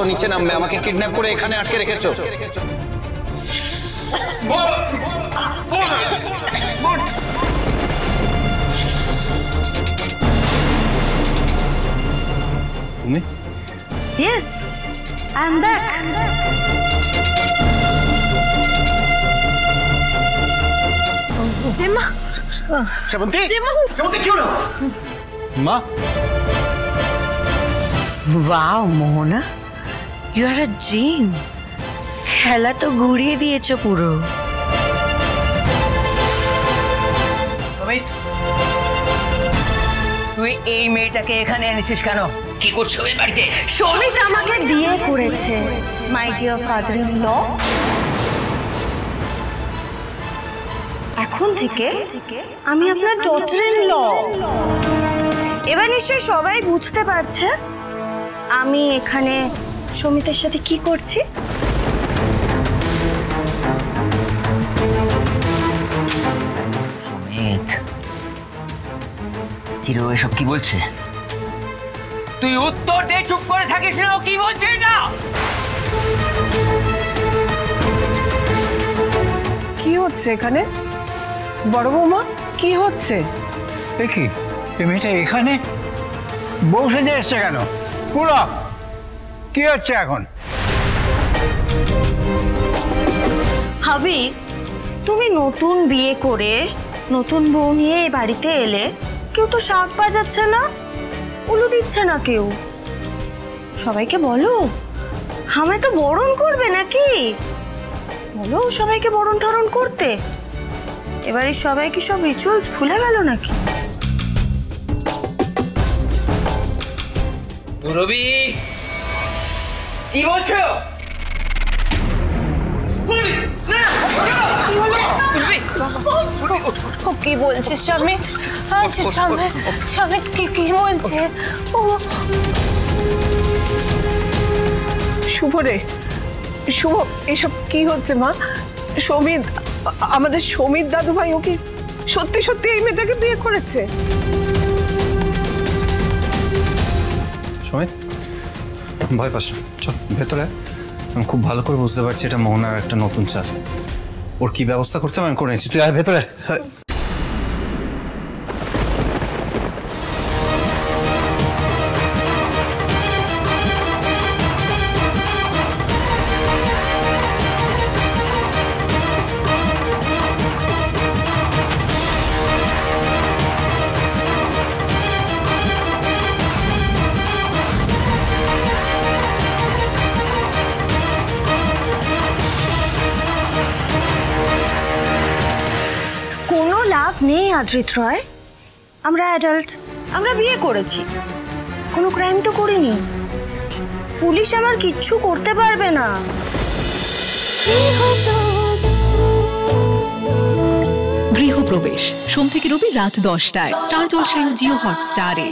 তো নিচে নামবে, আমাকে কিডন্যাপ করে এখানে আটকে রেখেছো। তুমি? Yes, I am back. জেম্মা, Srabanti, জেম্মা, Srabanti কি হলো? মা, wow Mohana, you are a gem. খেলা তো ঘুরিয়ে দিয়েছো পুরো। তুই এই মেয়েটাকে এখানে এনেছিস কেন? কি করছো এই বাড়িতে? সমিত আমাকে বিয়ে করেছে, my dear father in law. এখন থেকে আমি আপনার ডটার ইন ল। এবার নিশ্চয়ই সবাই বুঝতে পারছে আমি এখানে সমিতের সাথে কি করছি। সমিত, হিরো এসব কি বলছে? তুই উত্তর দে, চুপ করে থাকিস না। কি বলছে এটা? কি হচ্ছে এখানে? বড় বৌমা, কি হচ্ছে? দেখি এই মেয়েটা এখানে বউ সেজে এসছে কেন? পুরো কি হচ্ছে এখন? হাবি, তুমি নতুন বিয়ে করে নতুন বউ নিয়ে এই বাড়িতে এলে, কেউ তো শাক বাজাচ্ছে না, উলু দিচ্ছে না কেউ। সবাইকে বলো আমায় তো বরণ করবে নাকি, বলো সবাইকে বরণ ঠরণ করতে। এবারে সবাই কি সব রিচুয়ালস ভুলে গেল নাকি? রবি, কি বলছো? কি বলছিস সমিত? সমিত কি বলছে? শুভ রে, শুভ, এসব কি হচ্ছে মা? সমিত, আমাদের সমিত দাদু ভাই ওকে সত্যি সত্যি এই মেয়েটাকে বিয়ে করেছে? সমিত ভয় পাস না, চল ভেতরে। আমি খুব ভালো করে বুঝতে পারছি এটা মোহনার একটা নতুন চাল। ওর কি ব্যবস্থা করতে আমি করে নিচ্ছি, তুই আয় ভেতরে। লাভ নেই আদ্রিত রয়, আমরা অ্যাডাল্ট, আমরা বিয়ে করেছি, কোনো ক্রাইম তো করিনি। পুলিশ আমার কিচ্ছু করতে পারবে না। গৃহপ্রবেশ সোম থেকে রবি রাত 10টায় স্টার জলসায় ও জিও হটস্টারে।